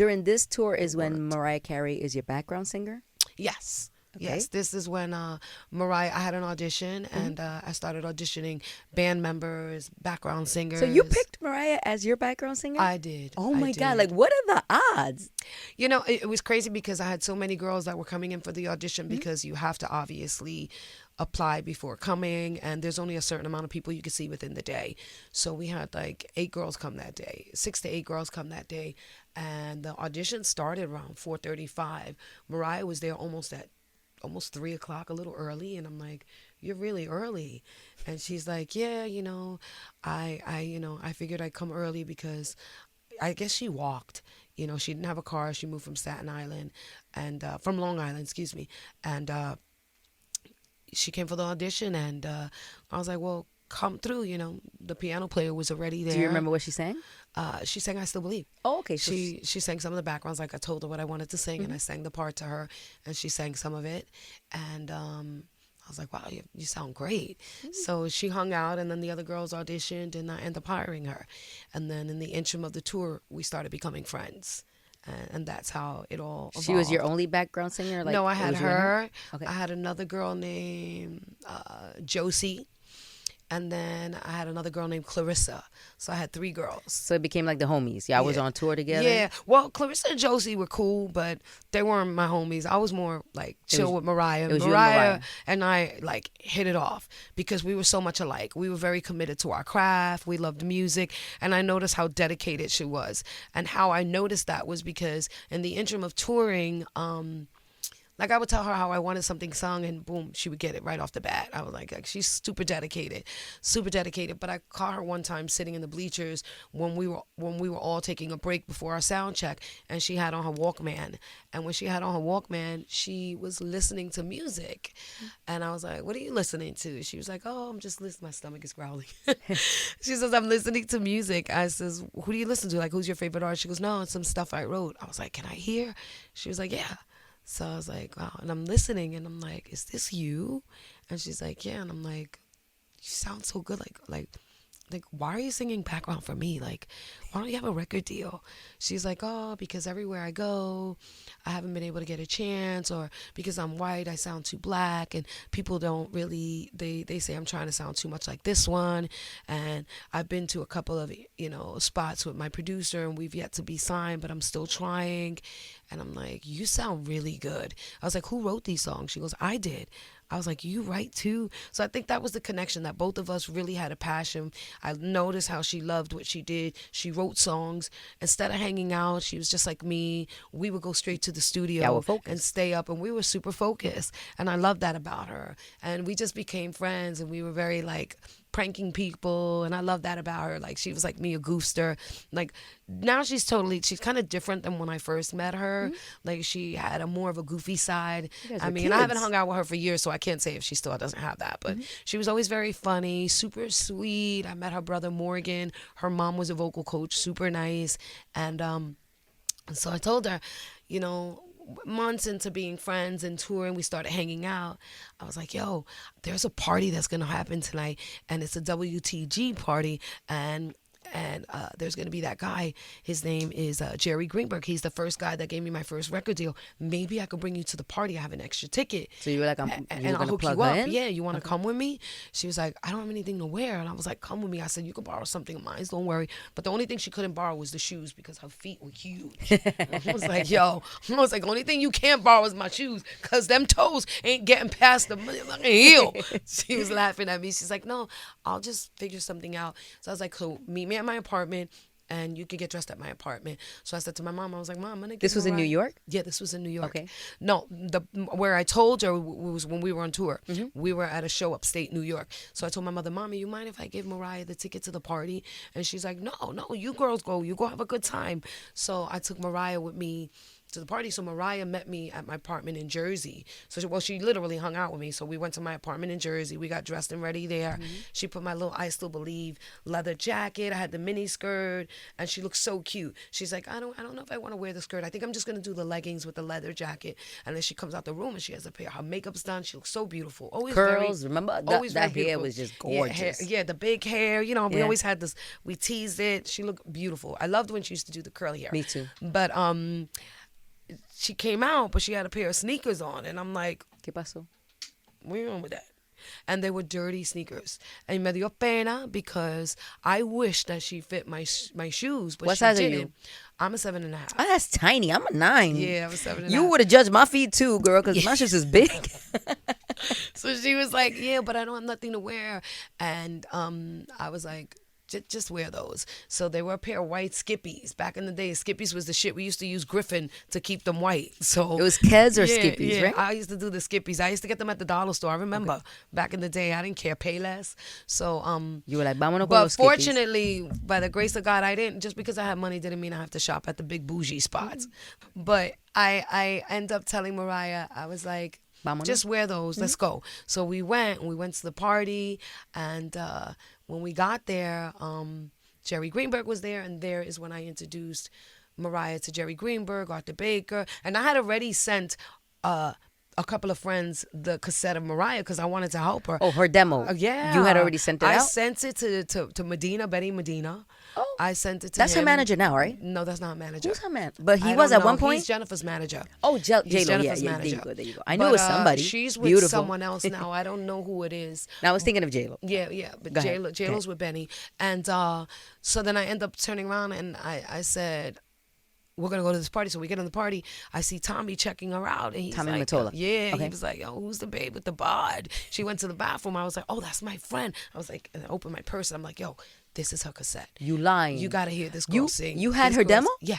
during this tour is when Mariah Carey is your background singer? Yes. Okay. Yes, this is when Mariah, I had an audition, and I started auditioning band members, background singers. So you picked Mariah as your background singer? I did. Oh I my God, did. like what are the odds? You know, it was crazy because I had so many girls that were coming in for the audition because you have to obviously apply before coming, and there's only a certain amount of people you can see within the day. So we had like 8 girls come that day, 6 to 8 girls come that day, and the audition started around 4:35. Mariah was there almost 3 o'clock, a little early, and I'm like, you're really early. And she's like, yeah, you know, I figured I'd come early because I guess she walked. You know, she didn't have a car. She moved from Staten Island and from Long Island, excuse me. And she came for the audition, and I was like, well, come through. You know, the piano player was already there. Do you remember what she sang? She sang I Still Believe. Oh, okay. She sang some of the backgrounds. Like I told her what I wanted to sing, and I sang the part to her, and she sang some of it. And I was like, wow, you sound great. So she hung out, and then the other girls auditioned, and I ended up hiring her. And then in the interim of the tour, we started becoming friends. And that's how it all evolved. She was your only background singer? No, I had her. Okay. I had another girl named Josie. And then I had another girl named Clarissa. So I had 3 girls. So it became like the homies. Y'all was on tour together? Yeah. Well, Clarissa and Josie were cool, but they weren't my homies. I was more like chill with Mariah. It was you and Mariah. And I like hit it off because we were so much alike. We were very committed to our craft. We loved music. And I noticed how dedicated she was. And how I noticed that was because in the interim of touring, like I would tell her how I wanted something sung, and boom, she would get it right off the bat. I was like she's super dedicated, super dedicated. But I caught her one time sitting in the bleachers when we were all taking a break before our sound check, and she had on her Walkman. And when she had on her Walkman, she was listening to music, and I was like, "What are you listening to?" She was like, "Oh, I'm just listening. My stomach is growling." She says, "I'm listening to music." I says, "Who do you listen to? Like, who's your favorite artist?" She goes, "No, it's some stuff I wrote." I was like, "Can I hear?" She was like, "Yeah." So I was like, wow. And I'm listening, and I'm like, is this you? And she's like, yeah. And I'm like, you sound so good. Like, why are you singing background for me? Like, why don't you have a record deal? She's like, oh, because everywhere I go, I haven't been able to get a chance, or because I'm white, I sound too black, and people don't really, they say I'm trying to sound too much like this one. And I've been to a couple of, spots with my producer, and we've yet to be signed, but I'm still trying. And I'm like, you sound really good. I was like, who wrote these songs? She goes, I did. I was like, you write too? So I think that was the connection, that both of us really had a passion. I noticed how she loved what she did. She wrote songs. Instead of hanging out, she was just like me. We would go straight to the studio and stay up, and we were super focused. And I loved that about her. And we just became friends, and we were very like pranking people, and I love that about her. Like, she was like me, a goofster. Like, now she's kind of different than when I first met her. Like, she had a more of a goofy side. I mean, I haven't hung out with her for years, so I can't say if she still doesn't have that, but she was always very funny, super sweet. I met her brother Morgan. Her mom was a vocal coach, super nice. And so I told her, months into being friends and touring, we started hanging out. I was like, yo, there's a party that's going to happen tonight, and it's a WTG party, and there's going to be that guy. His name is Jerry Greenberg. He's the first guy that gave me my first record deal. Maybe I could bring you to the party. I have an extra ticket. So you were like, and I'll hook you up. Yeah, you want to come with me? She was like, I don't have anything to wear. And I was like, come with me. I said, you can borrow something of mine. Don't worry. But the only thing she couldn't borrow was the shoes because her feet were huge. I was like, the only thing you can't borrow is my shoes because them toes ain't getting past the fucking heel. She was laughing at me. She's like, no, I'll just figure something out. So I was like, so meet me at my apartment, and you could get dressed at my apartment. So I said to my mom, I was like, Mom, I'm gonna get This was in New York? Yeah, this was in New York. Okay. No, where I told her was when we were on tour. We were at a show upstate New York. So I told my mother, Mommy, you mind if I give Mariah the ticket to the party? And she's like, no, you girls go. You go have a good time. So I took Mariah with me to the party. So Mariah met me at my apartment in Jersey. So she literally hung out with me. So we went to my apartment in Jersey. We got dressed and ready there. She put my little I Still Believe leather jacket. I had the mini skirt, and she looked so cute. She's like, I don't know if I want to wear the skirt. I think I'm just gonna do the leggings with the leather jacket. And then she comes out the room and she has her makeup's done. She looks so beautiful. Always Curls. Remember that hair was just gorgeous. Yeah, the big hair. You know, we always had this. We teased it. She looked beautiful. I loved when she used to do the curly hair. Me too. But she came out, but she had a pair of sneakers on, and I'm like, ¿Qué pasó? where you on with that? And they were dirty sneakers. And me dio pena because I wish that she fit my shoes, but what she size didn't. are you? I'm a 7.5. Oh, that's tiny. I'm a 9. Yeah, I'm a 7.5. You would have judged my feet too, girl, because my shoes is big. So she was like, yeah, but I don't have nothing to wear. And I was like, just wear those. So they were a pair of white Skippies. Back in the day, Skippies was the shit. We used to use Griffin to keep them white. So it was Keds or Skippies, right? I used to do the Skippies. I used to get them at the dollar store. I remember back in the day, I didn't care, pay less. So you were like, vámonos con but los Skippies. fortunately, by the grace of God, I didn't. Just because I had money didn't mean I have to shop at the big bougie spots. But I end up telling Mariah, I was like, vámonos. Just wear those. Let's go. So we went to the party, and when we got there, Jerry Greenberg was there, and there is when I introduced Mariah to Jerry Greenberg, Arthur Baker, and I had already sent a couple of friends the cassette of Mariah because I wanted to help her. Oh, her demo. Yeah. You had already sent it out? I sent it to Medina, Betty Medina. Oh. I sent it to That's him. her manager now, right? No, that's not manager. Who's her man? But he I was don't at one know. point? He's Jennifer's manager. Oh, J-Lo. He's Jennifer's Yeah, manager. there you go. I knew it was somebody. She's with Beautiful. someone else now. I don't know who it is. Now I was thinking of J-Lo. Yeah, but Go ahead. J-Lo's with Benny. And so then I end up turning around and I said, we're going to go to this party. So we get on the party. I see Tommy checking her out. And he's Tommy like, Mottola. Yeah. Okay. He was like, yo, who's the babe with the bod? She went to the bathroom. I was like, oh, that's my friend. I was like, and I opened my purse. And I'm like, yo, this is her cassette. You lying. You got to hear this girl sing. You had This her girl's- demo? Yeah.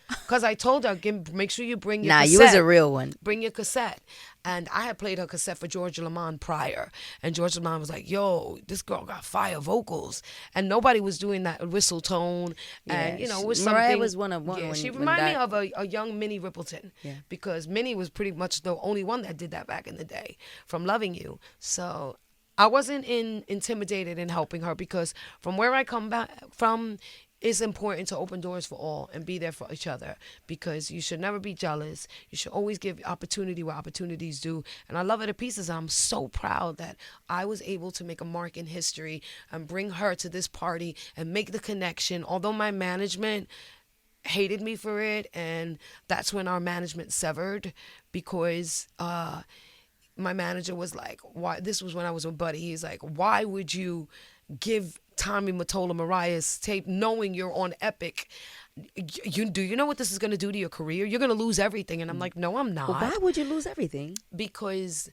Because I told her, make sure you bring your Nah, cassette. you was a real one. Bring your cassette. And I had played her cassette for George Lamond prior. And George Lamond was like, yo, this girl got fire vocals. And nobody was doing that whistle tone. And, Yeah, it was Mariah something. was one of Yeah, when- she when reminded me that- of a young Minnie Rippleton. Yeah. Because Minnie was pretty much the only one that did that back in the day from Loving You. So I wasn't intimidated in helping her because from where I come back from, it's important to open doors for all and be there for each other because you should never be jealous. You should always give opportunity where opportunities do. And I love her to pieces. I'm so proud that I was able to make a mark in history and bring her to this party and make the connection. Although my management hated me for it, and that's when our management severed because my manager was like, why? This was when I was with Buddy. He's like, why would you give Tommy Mottola Mariah's tape knowing you're on Epic? Do you know what this is going to do to your career? You're going to lose everything. And I'm like, no, I'm not. Well, why would you lose everything? Because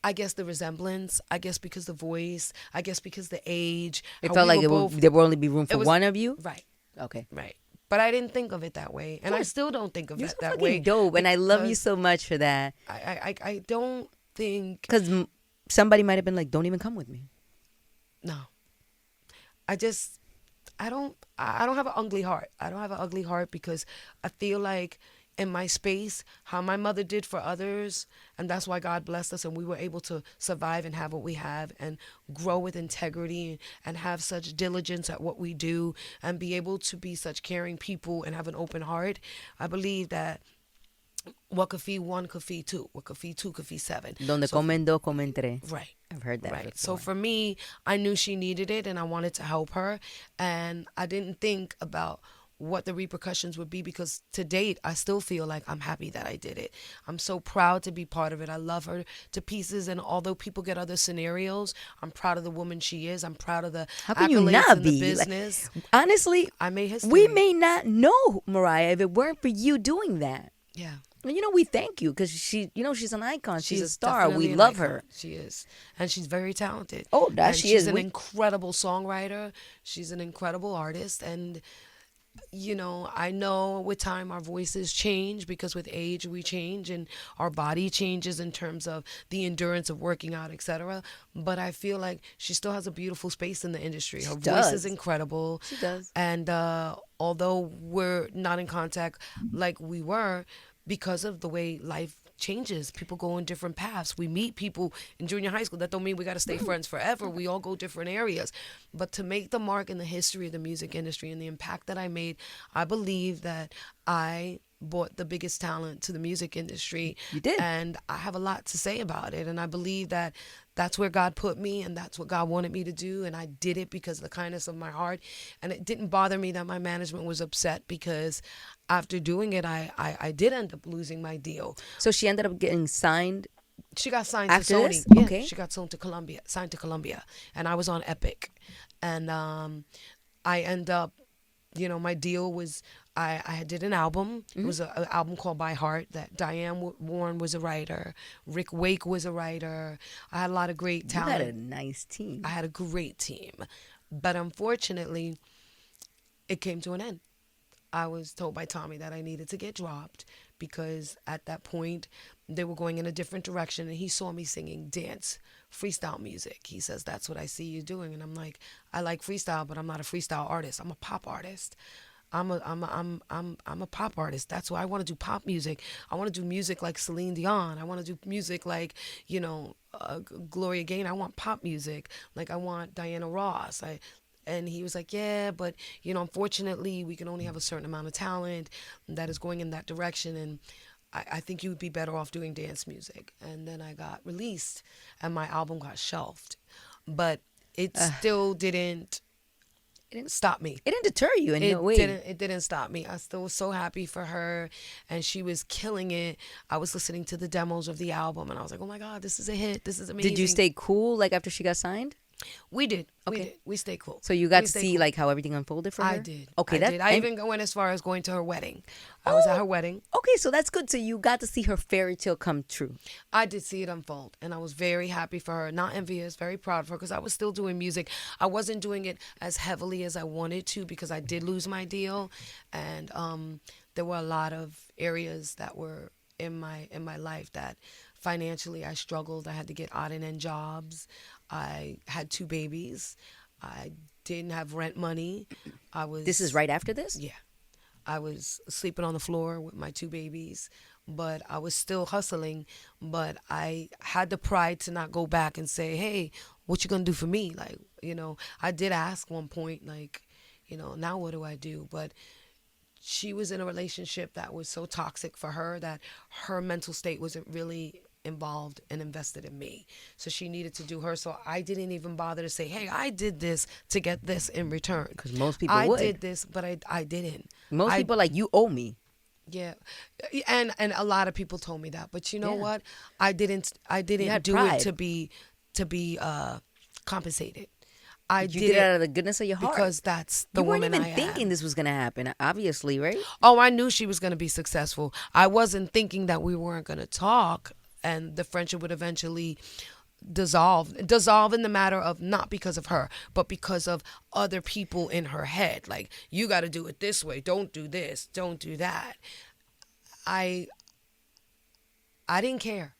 I guess the resemblance, I guess because the voice, I guess because the age. It how felt we like were there will only be room for was- one of you? Right, Okay. right. But I didn't think of it that way. And I still don't think of You're it so that fucking way. dope, and I love you because so much for that. I don't think... Because somebody might have been like, don't even come with me. No. I don't have an ugly heart. I don't have an ugly heart because I feel like in my space, how my mother did for others, and that's why God blessed us and we were able to survive and have what we have and grow with integrity and have such diligence at what we do and be able to be such caring people and have an open heart. I believe that what could feed one could feed two. What could feed two could feed seven. Donde comen dos, comen tres. Right. I've heard that Right. before. So for me, I knew she needed it and I wanted to help her. And I didn't think about what the repercussions would be because to date, I still feel like I'm happy that I did it. I'm so proud to be part of it. I love her to pieces. And although people get other scenarios, I'm proud of the woman she is. I'm proud of the How can you accolades not in the be? business. Honestly, I made history. we may not know Mariah if it weren't for you doing that. Yeah. And, we thank you because she's an icon. She's a She's star. definitely We an love icon. her. She is. And she's very talented. Oh, that and she she's is. an incredible songwriter. She's an incredible artist. And I know with time our voices change because with age we change and our body changes in terms of the endurance of working out, etc. But I feel like she still has a beautiful space in the industry. She Her voice is does. incredible. She does. And although we're not in contact like we were, because of the way life changes, people go in different paths. We meet people in junior high school. That don't mean we got to stay friends forever. We all go different areas. But to make the mark in the history of the music industry and the impact that I made, I believe that I brought the biggest talent to the music industry. You did. And I have a lot to say about it. And I believe that that's where God put me and that's what God wanted me to do. And I did it because of the kindness of my heart. And it didn't bother me that my management was upset because after doing it, I did end up losing my deal. So she ended up getting signed. She got signed After to Sony. this? Yeah, Okay. she got signed to Columbia. And I was on Epic. And I end up, my deal was I did an album. It was an album called By Heart that Diane Warren was a writer. Rick Wake was a writer. I had a lot of great You talent. had a nice team. I had a great team. But unfortunately, it came to an end. I was told by Tommy that I needed to get dropped because at that point they were going in a different direction and he saw me singing dance freestyle music. He says, "That's what I see you doing." And I'm like, "I like freestyle, but I'm not a freestyle artist. I'm a pop artist. I'm a pop artist. That's why I want to do pop music. I want to do music like Celine Dion. I want to do music like, Gloria Gaynor. I want pop music. Like I want Diana Ross. And he was like, "Yeah, but, unfortunately, we can only have a certain amount of talent that is going in that direction. And I think you would be better off doing dance music." And then I got released and my album got shelved. But it still didn't stop me. It didn't deter you in no way. It didn't stop me. I still was so happy for her and she was killing it. I was listening to the demos of the album and I was like, "Oh my God, this is a hit. This is amazing." Did you stay cool like after she got signed? We did. Okay. We did. We stayed cool. So you got We to stayed see cool. like how everything unfolded for her? I did. Okay, I did. I even went as far as going to her wedding. I was at her wedding. Okay, so that's good. So you got to see her fairy tale come true. I did see it unfold, and I was very happy for her. Not envious, very proud of her, because I was still doing music. I wasn't doing it as heavily as I wanted to because I did lose my deal, and there were a lot of areas that were in my life that financially I struggled. I had to get odd and end jobs. I had 2 babies. I didn't have rent money. This is right after this? Yeah. I was sleeping on the floor with my 2 babies, but I was still hustling. But I had the pride to not go back and say, "Hey, what you gonna do for me?" Like, I did ask one point, like, now what do I do? But she was in a relationship that was so toxic for her that her mental state wasn't really involved and invested in me. So she needed to do her. So I didn't even bother to say, "Hey, I did this to get this in return." Because most people I would. did this, but I didn't. Most people like, "You owe me." Yeah, and a lot of people told me that, but you know Yeah. what? I didn't had do pride. it to be compensated. I You did did it it out of the goodness of your heart. because that's the you weren't woman even I am. thinking this was going to happen, obviously, right? Oh, I knew she was going to be successful. I wasn't thinking that we weren't going to talk and the friendship would eventually dissolve in the matter of not because of her, but because of other people in her head. Like, you got to do it this way. Don't do this. Don't do that. I didn't care.